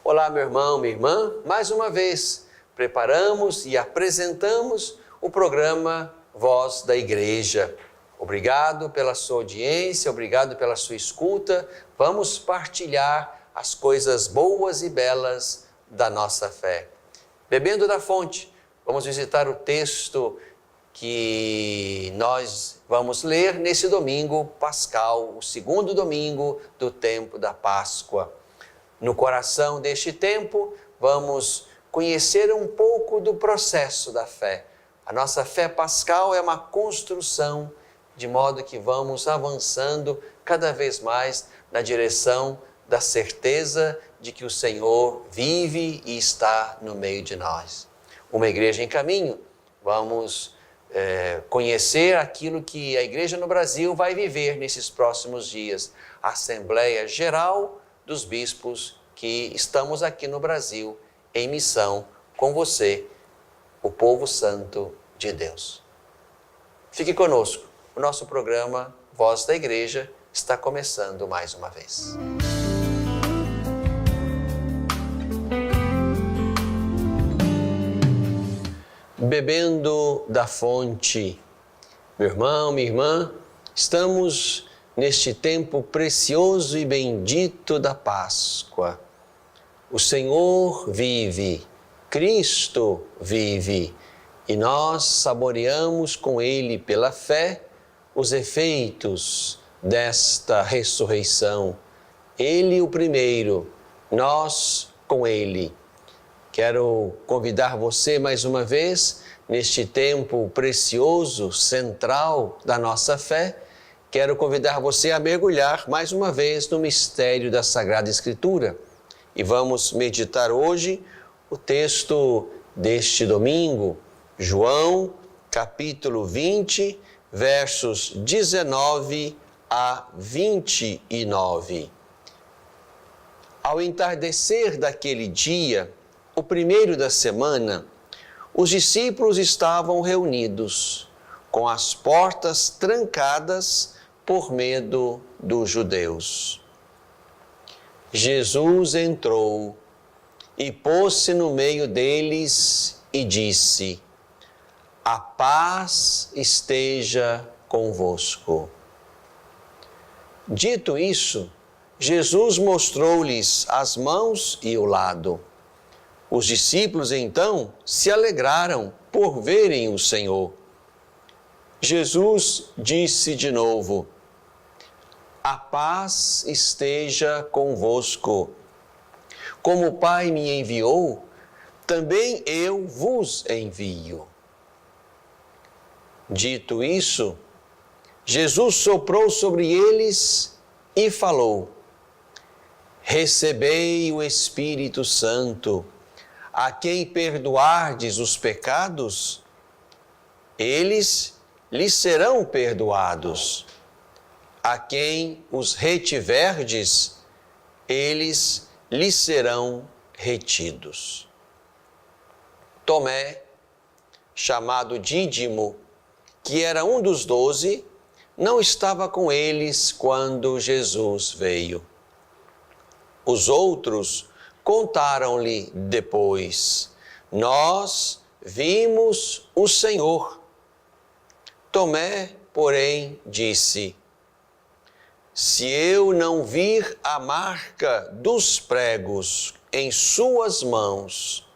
Olá, meu irmão, minha irmã. Mais uma vez, preparamos e apresentamos o programa Voz da Igreja. Obrigado pela sua audiência, obrigado pela sua escuta. Vamos partilhar as coisas boas e belas da nossa fé. Bebendo da fonte, vamos visitar o texto que nós vamos ler nesse domingo pascal, o segundo domingo do tempo da Páscoa. No coração deste tempo, vamos conhecer um pouco do processo da fé. A nossa fé pascal é uma construção, de modo que vamos avançando cada vez mais na direção da certeza de que o Senhor vive e está no meio de nós. Uma igreja em caminho, vamos conhecer aquilo que a igreja no Brasil vai viver nesses próximos dias. A Assembleia Geral dos bispos que estamos aqui no Brasil em missão com você, o povo santo de Deus. Fique conosco, o nosso programa Voz da Igreja está começando mais uma vez. Bebendo da fonte, meu irmão, minha irmã, estamos neste tempo precioso e bendito da Páscoa. O Senhor vive, Cristo vive, e nós saboreamos com Ele pela fé os efeitos desta ressurreição. Ele o primeiro, nós com Ele. Quero convidar você mais uma vez, neste tempo precioso, central da nossa fé, quero convidar você a mergulhar mais uma vez no mistério da Sagrada Escritura. E vamos meditar hoje o texto deste domingo, João, capítulo 20, versos 19 a 29. Ao entardecer daquele dia, o primeiro da semana, os discípulos estavam reunidos, com as portas trancadas por medo dos judeus. Jesus entrou e pôs-se no meio deles e disse: "A paz esteja convosco." Dito isso, Jesus mostrou-lhes as mãos e o lado. Os discípulos então se alegraram por verem o Senhor. Jesus disse de novo: "A paz esteja convosco. Como o Pai me enviou, também eu vos envio." Dito isso, Jesus soprou sobre eles e falou: "Recebei o Espírito Santo. A quem perdoardes os pecados, eles lhes serão perdoados. A quem os retiverdes, eles lhes serão retidos." Tomé, chamado Dídimo, que era um dos 12, não estava com eles quando Jesus veio. Os outros contaram-lhe depois: "Nós vimos o Senhor." Tomé, porém, disse: "Se eu não vir a marca dos pregos em suas mãos,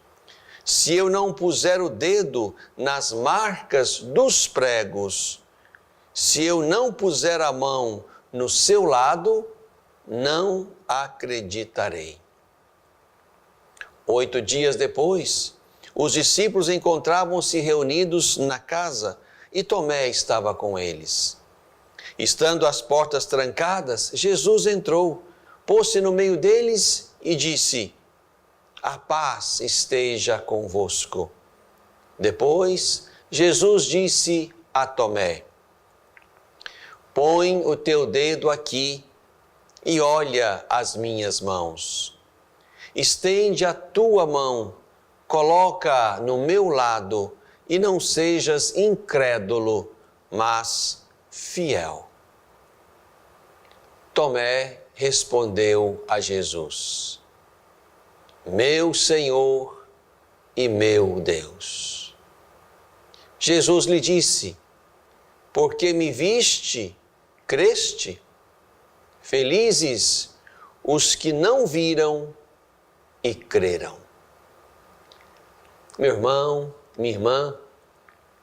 se eu não puser o dedo nas marcas dos pregos, se eu não puser a mão no seu lado, não acreditarei." 8 dias depois, os discípulos encontravam-se reunidos na casa e Tomé estava com eles. Estando as portas trancadas, Jesus entrou, pôs-se no meio deles e disse: "A paz esteja convosco." Depois, Jesus disse a Tomé: "Põe o teu dedo aqui e olha as minhas mãos. Estende a tua mão, coloca no meu lado e não sejas incrédulo, mas fiel. Tomé respondeu a Jesus: meu Senhor e meu Deus. Jesus lhe disse: porque me viste, creste? Felizes os que não viram e creram. Meu irmão, minha irmã,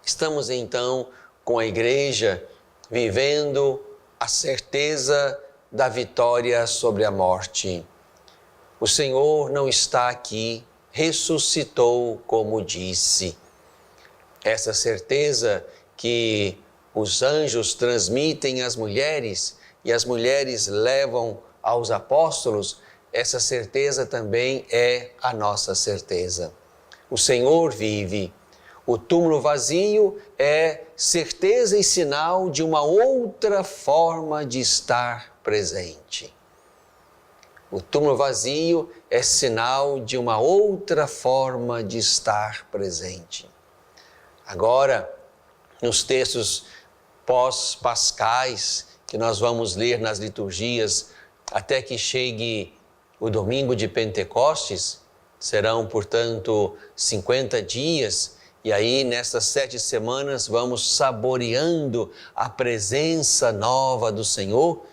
estamos então com a igreja vivendo a certeza da vitória sobre a morte. O Senhor não está aqui, ressuscitou, como disse. Essa certeza que os anjos transmitem às mulheres e as mulheres levam aos apóstolos, essa certeza também é a nossa certeza. O Senhor vive. O túmulo vazio é certeza e sinal de uma outra forma de estar presente. O túmulo vazio é sinal de uma outra forma de estar presente. Agora, nos textos pós-pascais que nós vamos ler nas liturgias, até que chegue o domingo de Pentecostes, serão, portanto, 50 dias, e aí nessas 7 semanas vamos saboreando a presença nova do Senhor.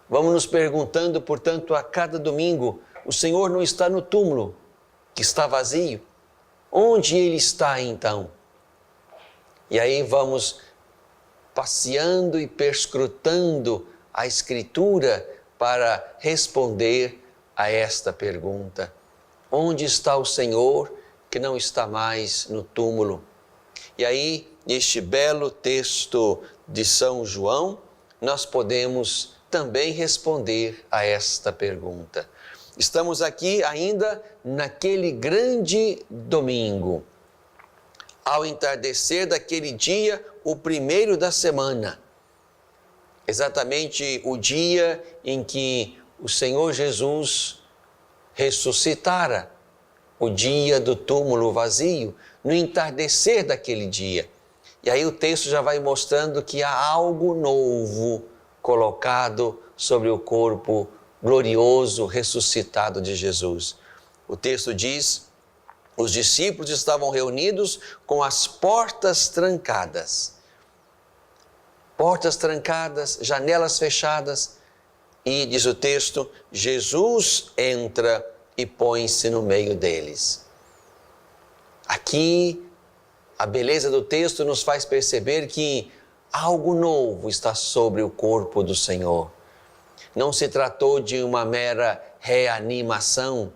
Vamos nos perguntando, portanto, a cada domingo, o Senhor não está no túmulo, que está vazio. Onde Ele está então? E aí vamos passeando e perscrutando a Escritura para responder a esta pergunta. Onde está o Senhor que não está mais no túmulo? E aí, neste belo texto de São João, nós podemos também responder a esta pergunta. Estamos aqui ainda naquele grande domingo. Ao entardecer daquele dia, o primeiro da semana, exatamente o dia em que o Senhor Jesus ressuscitara, o dia do túmulo vazio, no entardecer daquele dia. E aí o texto já vai mostrando que há algo novo colocado sobre o corpo glorioso ressuscitado de Jesus. O texto diz: os discípulos estavam reunidos com as portas trancadas. Portas trancadas, janelas fechadas, e diz o texto, Jesus entra e põe-se no meio deles. Aqui, a beleza do texto nos faz perceber que algo novo está sobre o corpo do Senhor. Não se tratou de uma mera reanimação,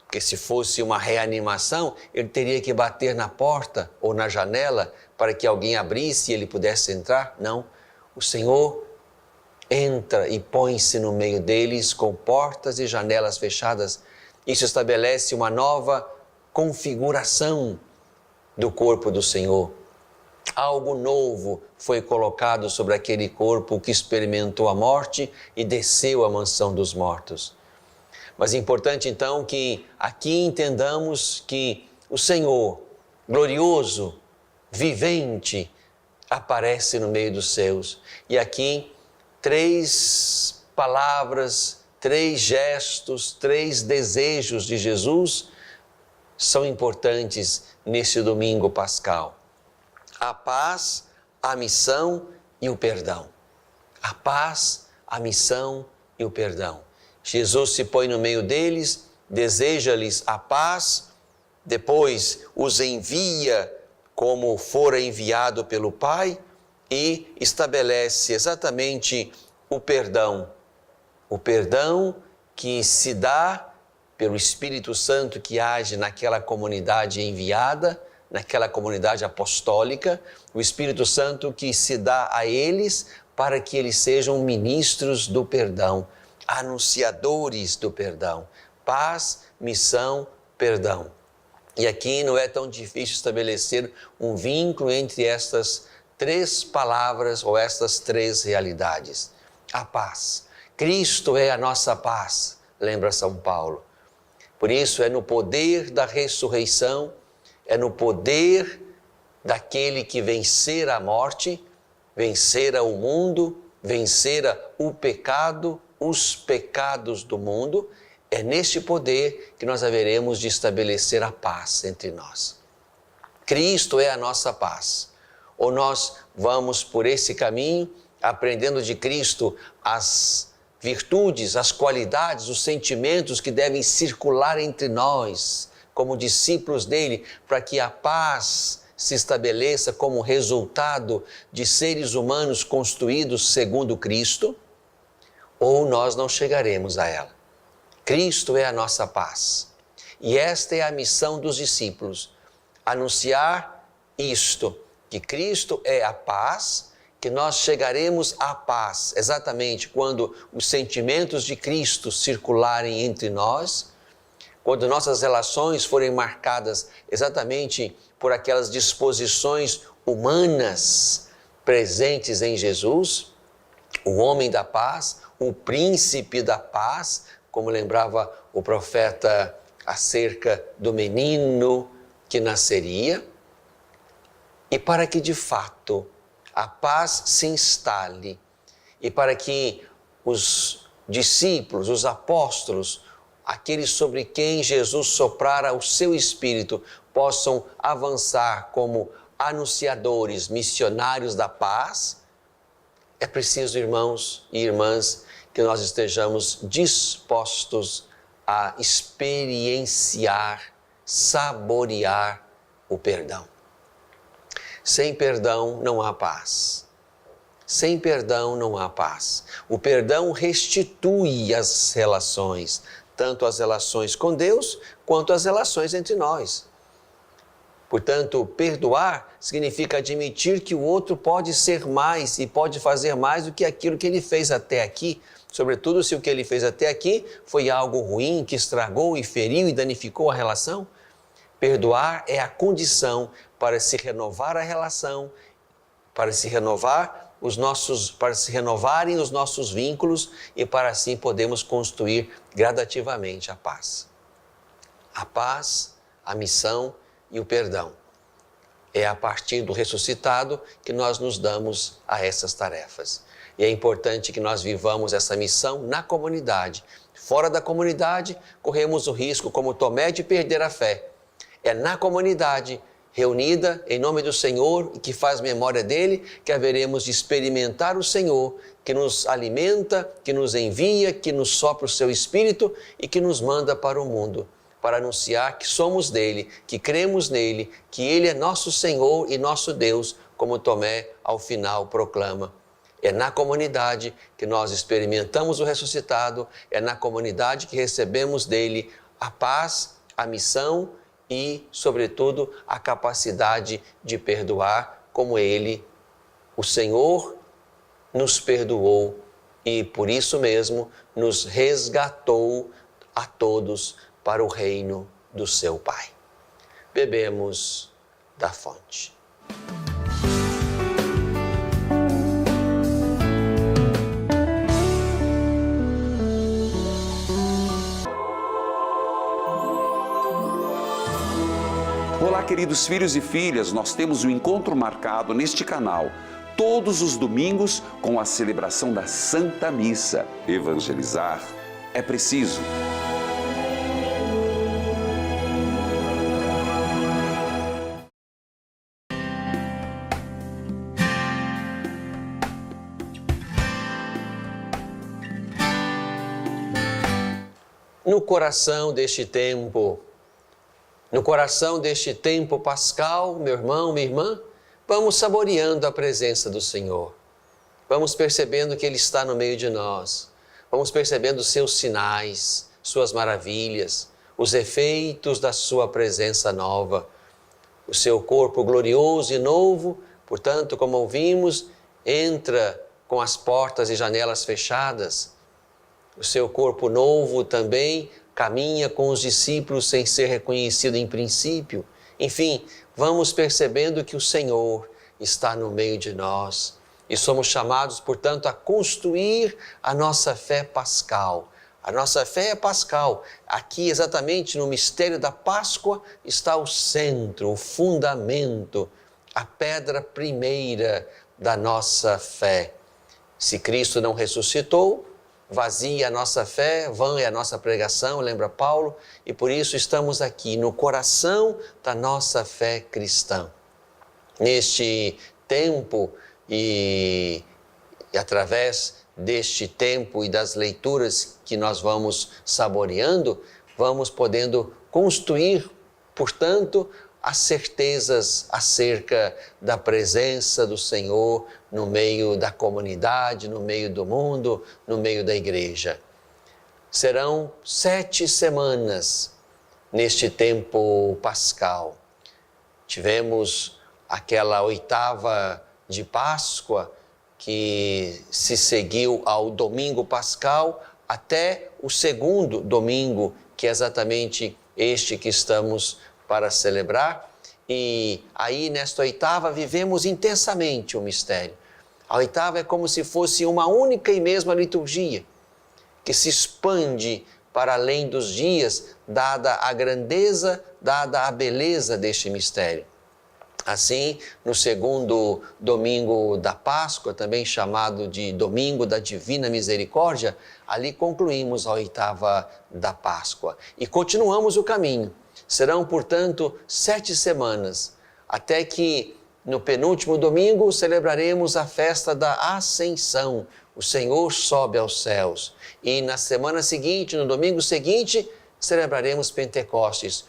porque se fosse uma reanimação, ele teria que bater na porta ou na janela para que alguém abrisse e ele pudesse entrar. Não, o Senhor entra e põe-se no meio deles com portas e janelas fechadas. Isso estabelece uma nova configuração do corpo do Senhor. Algo novo foi colocado sobre aquele corpo que experimentou a morte e desceu à mansão dos mortos. Mas é importante então que aqui entendamos que o Senhor, glorioso, vivente, aparece no meio dos seus. E aqui 3 palavras, 3 gestos, 3 desejos de Jesus são importantes nesse domingo pascal. A paz, a missão e o perdão. A paz, a missão e o perdão. Jesus se põe no meio deles, deseja-lhes a paz, depois os envia como fora enviado pelo Pai e estabelece exatamente o perdão. O perdão que se dá pelo Espírito Santo que age naquela comunidade enviada, naquela comunidade apostólica, o Espírito Santo que se dá a eles para que eles sejam ministros do perdão, anunciadores do perdão. Paz, missão, perdão. E aqui não é tão difícil estabelecer um vínculo entre estas 3 palavras ou estas 3 realidades. A paz. Cristo é a nossa paz, lembra São Paulo. Por isso é no poder da ressurreição, é no poder daquele que vencera a morte, vencera o mundo, vencera o pecado, os pecados do mundo. É neste poder que nós haveremos de estabelecer a paz entre nós. Cristo é a nossa paz. Ou nós vamos por esse caminho, aprendendo de Cristo as virtudes, as qualidades, os sentimentos que devem circular entre nós, como discípulos dele, para que a paz se estabeleça como resultado de seres humanos construídos segundo Cristo, ou nós não chegaremos a ela. Cristo é a nossa paz. E esta é a missão dos discípulos, anunciar isto, que Cristo é a paz, que nós chegaremos à paz exatamente quando os sentimentos de Cristo circularem entre nós, quando nossas relações forem marcadas exatamente por aquelas disposições humanas presentes em Jesus, o homem da paz, o príncipe da paz, como lembrava o profeta acerca do menino que nasceria, e para que de fato a paz se instale e para que os discípulos, os apóstolos, aqueles sobre quem Jesus soprara o seu Espírito, possam avançar como anunciadores, missionários da paz, é preciso, irmãos e irmãs, que nós estejamos dispostos a experienciar, saborear o perdão. Sem perdão não há paz. Sem perdão não há paz. O perdão restitui as relações, tanto as relações com Deus, quanto as relações entre nós. Portanto, perdoar significa admitir que o outro pode ser mais e pode fazer mais do que aquilo que ele fez até aqui, sobretudo se o que ele fez até aqui foi algo ruim, que estragou e feriu e danificou a relação. Perdoar é a condição para se renovar a relação, para se renovarem os nossos vínculos e para assim podermos construir gradativamente a paz. A paz, a missão e o perdão. É a partir do ressuscitado que nós nos damos a essas tarefas. E é importante que nós vivamos essa missão na comunidade. Fora da comunidade, corremos o risco, como Tomé, de perder a fé. É na comunidade, reunida em nome do Senhor e que faz memória dele, que haveremos de experimentar o Senhor, que nos alimenta, que nos envia, que nos sopra o seu Espírito e que nos manda para o mundo, para anunciar que somos dele, que cremos nele, que ele é nosso Senhor e nosso Deus, como Tomé ao final proclama. É na comunidade que nós experimentamos o ressuscitado, é na comunidade que recebemos dele a paz, a missão e, sobretudo, a capacidade de perdoar, como ele, o Senhor, nos perdoou e, por isso mesmo, nos resgatou a todos para o reino do seu Pai. Bebemos da fonte. Olá, queridos filhos e filhas, nós temos um encontro marcado neste canal todos os domingos com a celebração da Santa Missa. Evangelizar é preciso. No coração deste tempo pascal, meu irmão, minha irmã, vamos saboreando a presença do Senhor. Vamos percebendo que Ele está no meio de nós. Vamos percebendo os seus sinais, suas maravilhas, os efeitos da sua presença nova. O seu corpo glorioso e novo, portanto, como ouvimos, entra com as portas e janelas fechadas. O seu corpo novo também caminha com os discípulos sem ser reconhecido em princípio. Enfim, vamos percebendo que o Senhor está no meio de nós e somos chamados, portanto, a construir a nossa fé pascal. A nossa fé é pascal. Aqui, exatamente no mistério da Páscoa, está o centro, o fundamento, a pedra primeira da nossa fé. Se Cristo não ressuscitou, vazia a nossa fé, vã é a nossa pregação, lembra Paulo? E por isso estamos aqui no coração da nossa fé cristã. Neste tempo e através deste tempo e das leituras que nós vamos saboreando, vamos podendo construir, portanto, as certezas acerca da presença do Senhor no meio da comunidade, no meio do mundo, no meio da igreja. Serão 7 semanas neste tempo pascal. Tivemos aquela 8ª de Páscoa, que se seguiu ao domingo pascal até o 2º domingo, que é exatamente este que estamos para celebrar. E aí nesta 8ª vivemos intensamente o mistério. A 8ª é como se fosse uma única e mesma liturgia, que se expande para além dos dias, dada a grandeza, dada a beleza deste mistério. Assim, no 2º domingo da Páscoa, também chamado de Domingo da Divina Misericórdia, ali concluímos a 8ª da Páscoa e continuamos o caminho. Serão, portanto, 7 semanas, até que no penúltimo domingo celebraremos a festa da Ascensão. O Senhor sobe aos céus. E na semana seguinte, no domingo seguinte, celebraremos Pentecostes,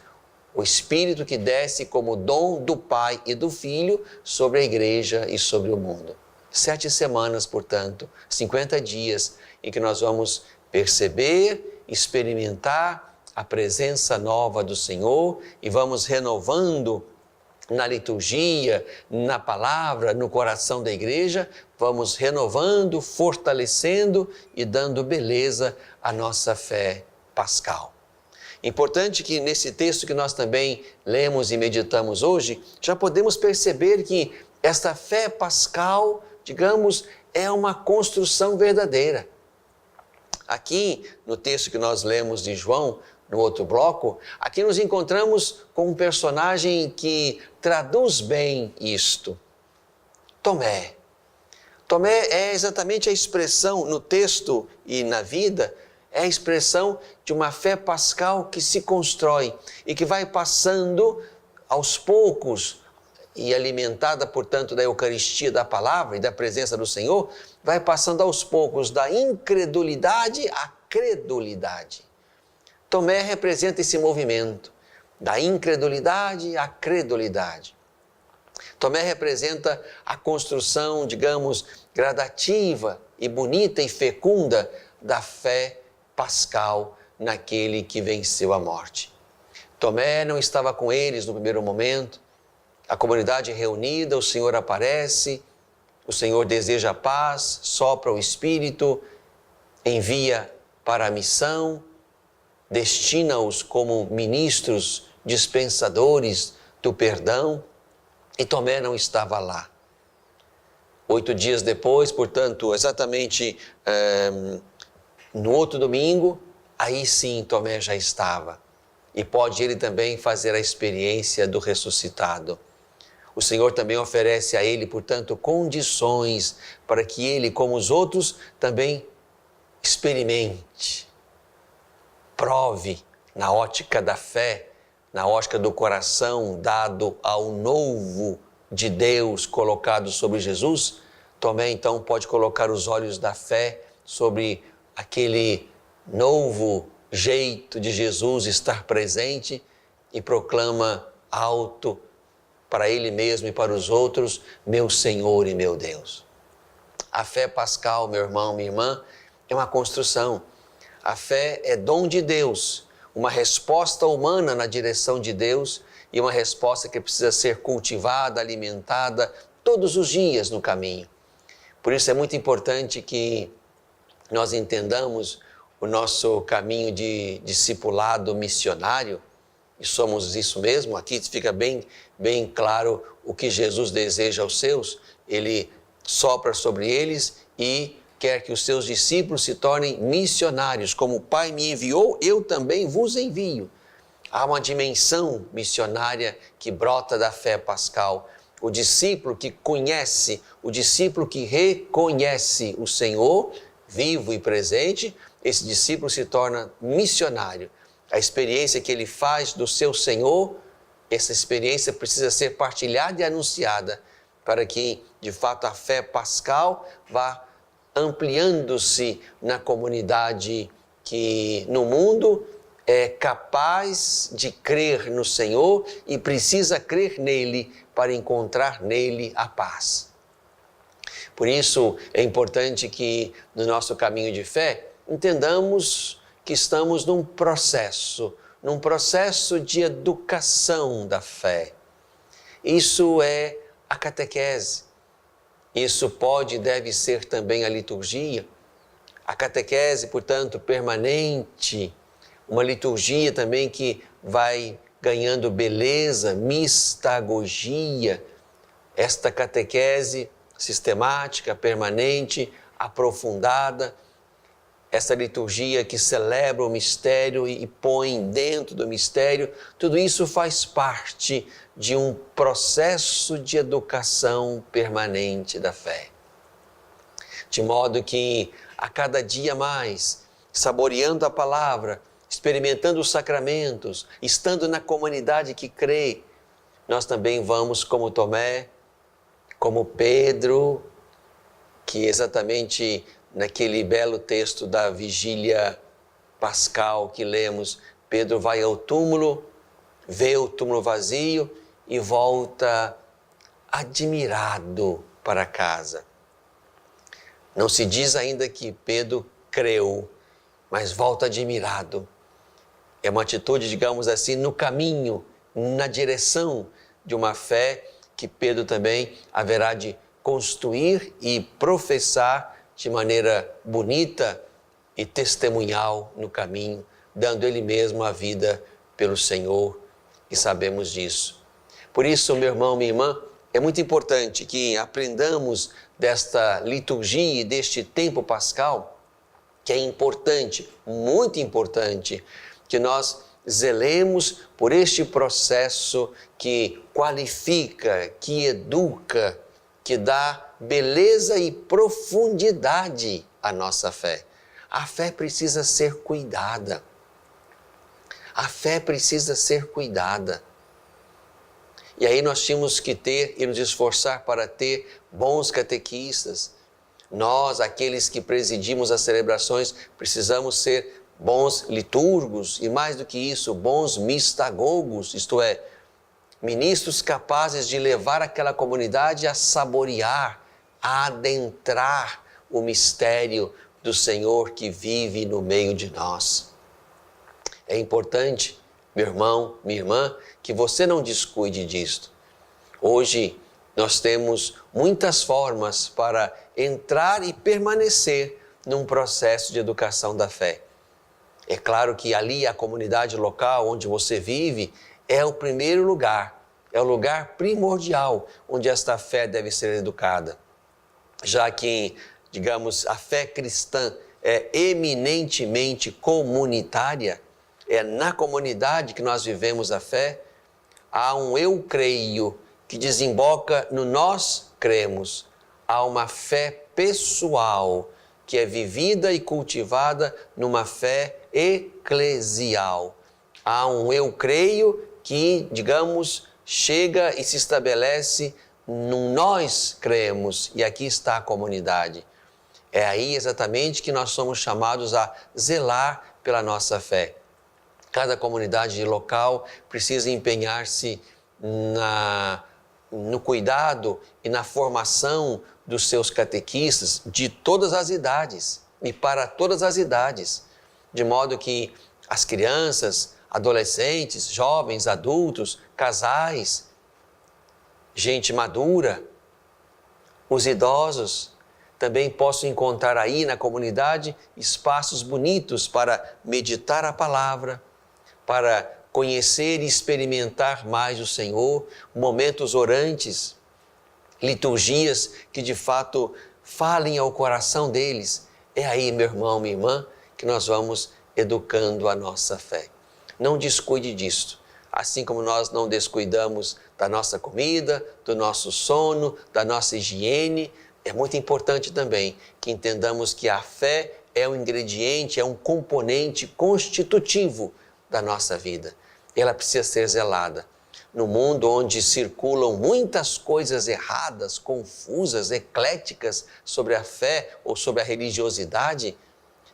o Espírito que desce como dom do Pai e do Filho sobre a igreja e sobre o mundo. 7 semanas, portanto, 50 dias, em que nós vamos perceber, experimentar a presença nova do Senhor e vamos renovando na liturgia, na palavra, no coração da igreja, vamos renovando, fortalecendo e dando beleza à nossa fé pascal. Importante que nesse texto que nós também lemos e meditamos hoje, já podemos perceber que esta fé pascal, digamos, é uma construção verdadeira. Aqui, no texto que nós lemos de João, no outro bloco, aqui nos encontramos com um personagem que traduz bem isto. Tomé. Tomé é exatamente a expressão no texto e na vida, é a expressão de uma fé pascal que se constrói e que vai passando aos poucos e alimentada, portanto, da Eucaristia, da palavra e da presença do Senhor, vai passando aos poucos da incredulidade à credulidade. Tomé representa esse movimento da incredulidade à credulidade. Tomé representa a construção, digamos, gradativa e bonita e fecunda da fé pascal naquele que venceu a morte. Tomé não estava com eles no primeiro momento. A comunidade reunida, o Senhor aparece, o Senhor deseja a paz, sopra o Espírito, envia para a missão, destina-os como ministros, dispensadores do perdão, e Tomé não estava lá. 8 dias depois, portanto, exatamente no outro domingo, aí sim Tomé já estava. E pode ele também fazer a experiência do ressuscitado. O Senhor também oferece a ele, portanto, condições para que ele, como os outros, também experimente, prove na ótica da fé, na ótica do coração dado ao novo de Deus colocado sobre Jesus. Tomé então pode colocar os olhos da fé sobre aquele novo jeito de Jesus estar presente e proclama alto para ele mesmo e para os outros: meu Senhor e meu Deus. A fé pascal, meu irmão, minha irmã, é uma construção. A fé é dom de Deus, uma resposta humana na direção de Deus e uma resposta que precisa ser cultivada, alimentada todos os dias no caminho. Por isso é muito importante que nós entendamos o nosso caminho de discipulado missionário, e somos isso mesmo. Aqui fica bem claro o que Jesus deseja aos seus. Ele sopra sobre eles e quer que os seus discípulos se tornem missionários. Como o Pai me enviou, eu também vos envio. Há uma dimensão missionária que brota da fé pascal. O discípulo que conhece, o discípulo que reconhece o Senhor vivo e presente, esse discípulo se torna missionário. A experiência que ele faz do seu Senhor, essa experiência precisa ser partilhada e anunciada para que, de fato, a fé pascal vá ampliando-se na comunidade que no mundo é capaz de crer no Senhor e precisa crer nele para encontrar nele a paz. Por isso é importante que no nosso caminho de fé entendamos que estamos num processo de educação da fé. Isso é a catequese. Isso pode e deve ser também a liturgia. A catequese, portanto, permanente, uma liturgia também que vai ganhando beleza, mistagogia. Esta catequese sistemática, permanente, aprofundada, essa liturgia que celebra o mistério e põe dentro do mistério, tudo isso faz parte de um processo de educação permanente da fé. De modo que a cada dia mais, saboreando a palavra, experimentando os sacramentos, estando na comunidade que crê, nós também vamos como Tomé, como Pedro, que exatamente naquele belo texto da vigília pascal que lemos, Pedro vai ao túmulo, vê o túmulo vazio e volta admirado para casa. Não se diz ainda que Pedro creu, mas volta admirado. É uma atitude, digamos assim, no caminho, na direção de uma fé que Pedro também haverá de construir e professar de maneira bonita e testemunhal no caminho, dando ele mesmo a vida pelo Senhor, e sabemos disso. Por isso, meu irmão, minha irmã, é muito importante que aprendamos desta liturgia e deste tempo pascal, que é importante, muito importante, que nós zelemos por este processo que qualifica, que educa, que dá beleza e profundidade à nossa fé. A fé precisa ser cuidada. A fé precisa ser cuidada. E aí nós tínhamos que ter e nos esforçar para ter bons catequistas. Nós, aqueles que presidimos as celebrações, precisamos ser bons liturgos e, mais do que isso, bons mistagogos, isto é, ministros capazes de levar aquela comunidade a saborear, a adentrar o mistério do Senhor que vive no meio de nós. É importante, meu irmão, minha irmã, que você não descuide disto. Hoje nós temos muitas formas para entrar e permanecer num processo de educação da fé. É claro que ali a comunidade local onde você vive é o primeiro lugar, é o lugar primordial onde esta fé deve ser educada. Já que, digamos, a fé cristã é eminentemente comunitária, é na comunidade que nós vivemos a fé, há um eu creio que desemboca no nós cremos. Há uma fé pessoal que é vivida e cultivada numa fé eclesial. Há um eu creio que, digamos, chega e se estabelece num nós cremos, e aqui está a comunidade. É aí exatamente que nós somos chamados a zelar pela nossa fé. Cada comunidade local precisa empenhar-se no cuidado e na formação dos seus catequistas de todas as idades e para todas as idades, de modo que as crianças, adolescentes, jovens, adultos, casais, gente madura, os idosos também possam encontrar aí na comunidade espaços bonitos para meditar a palavra, para conhecer e experimentar mais o Senhor, momentos orantes, liturgias que de fato falem ao coração deles. É aí, meu irmão, minha irmã, que nós vamos educando a nossa fé. Não descuide disto, assim como nós não descuidamos da nossa comida, do nosso sono, da nossa higiene. É muito importante também que entendamos que a fé é um ingrediente, é um componente constitutivo da nossa vida. Ela precisa ser zelada. No mundo onde circulam muitas coisas erradas, confusas, ecléticas sobre a fé ou sobre a religiosidade,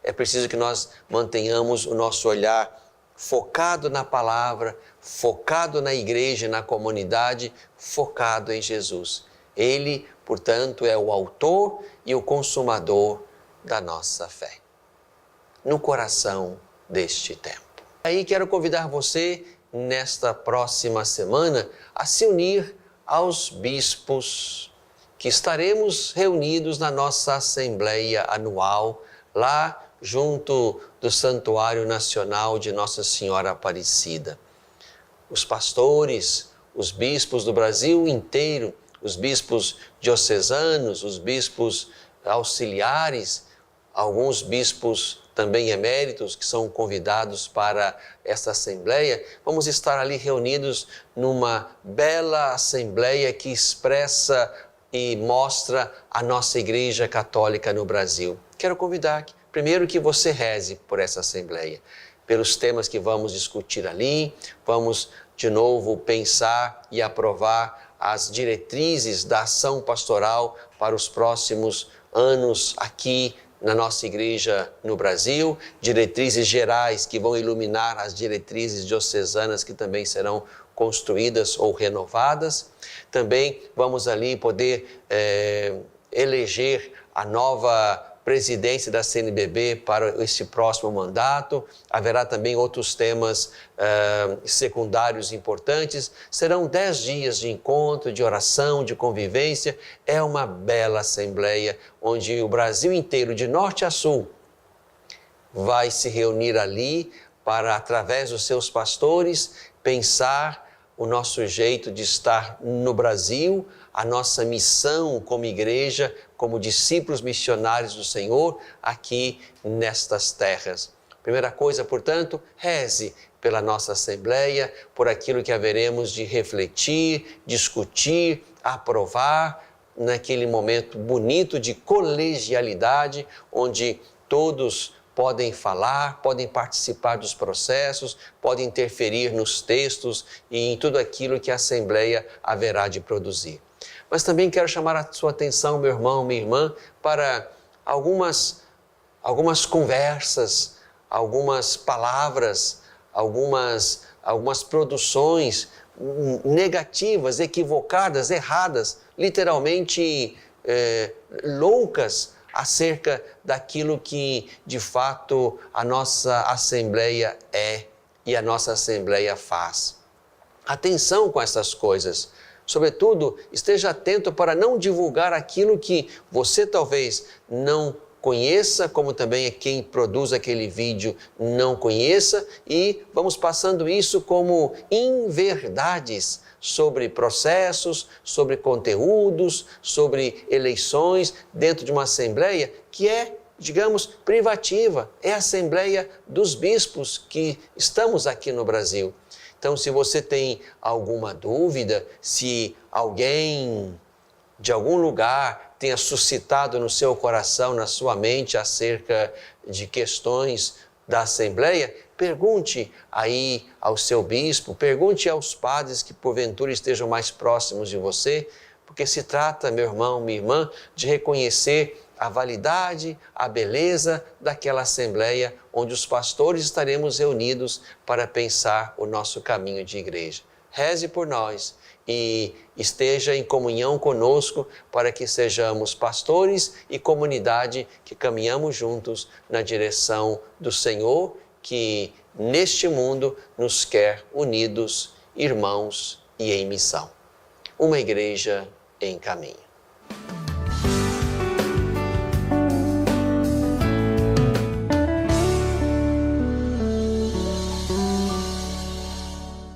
é preciso que nós mantenhamos o nosso olhar focado na palavra, focado na igreja, na comunidade, focado em Jesus. Ele, portanto, é o autor e o consumador da nossa fé. No coração deste tempo. Aí quero convidar você, nesta próxima semana, a se unir aos bispos que estaremos reunidos na nossa Assembleia Anual, lá junto do Santuário Nacional de Nossa Senhora Aparecida. Os pastores, os bispos do Brasil inteiro, os bispos diocesanos, os bispos auxiliares, alguns bispos também eméritos que são convidados para esta assembleia, vamos estar ali reunidos numa bela assembleia que expressa e mostra a nossa Igreja Católica no Brasil. Quero convidar primeiro que você reze por essa assembleia, pelos temas que vamos discutir ali, vamos de novo pensar e aprovar as diretrizes da ação pastoral para os próximos anos aqui na nossa igreja no Brasil, diretrizes gerais que vão iluminar as diretrizes diocesanas que também serão construídas ou renovadas. Também vamos ali poder eleger a nova presidência da CNBB para esse próximo mandato. Haverá também outros temas secundários importantes. Serão 10 dias de encontro, de oração, de convivência. É uma bela assembleia onde o Brasil inteiro, de norte a sul, vai se reunir ali para, através dos seus pastores, pensar o nosso jeito de estar no Brasil, a nossa missão como igreja, como discípulos missionários do Senhor aqui nestas terras. Primeira coisa, portanto, reze pela nossa Assembleia, por aquilo que haveremos de refletir, discutir, aprovar, naquele momento bonito de colegialidade, onde todos podem falar, podem participar dos processos, podem interferir nos textos e em tudo aquilo que a Assembleia haverá de produzir. Mas também quero chamar a sua atenção, meu irmão, minha irmã, para algumas conversas, algumas palavras, algumas produções negativas, equivocadas, erradas, literalmente loucas, acerca daquilo que, de fato, a nossa Assembleia é e a nossa Assembleia faz. Atenção com essas coisas. Sobretudo, esteja atento para não divulgar aquilo que você talvez não conheça, como também quem produz aquele vídeo não conheça, e vamos passando isso como inverdades sobre processos, sobre conteúdos, sobre eleições dentro de uma assembleia que é, digamos, privativa, é a Assembleia dos Bispos que estamos aqui no Brasil. Então, se você tem alguma dúvida, se alguém de algum lugar tenha suscitado no seu coração, na sua mente, acerca de questões da Assembleia, pergunte aí ao seu bispo, pergunte aos padres que porventura estejam mais próximos de você, porque se trata, meu irmão, minha irmã, de reconhecer a validade, a beleza daquela assembleia onde os pastores estaremos reunidos para pensar o nosso caminho de igreja. Reze por nós e esteja em comunhão conosco para que sejamos pastores e comunidade que caminhamos juntos na direção do Senhor, que neste mundo nos quer unidos, irmãos e em missão. Uma igreja em caminho.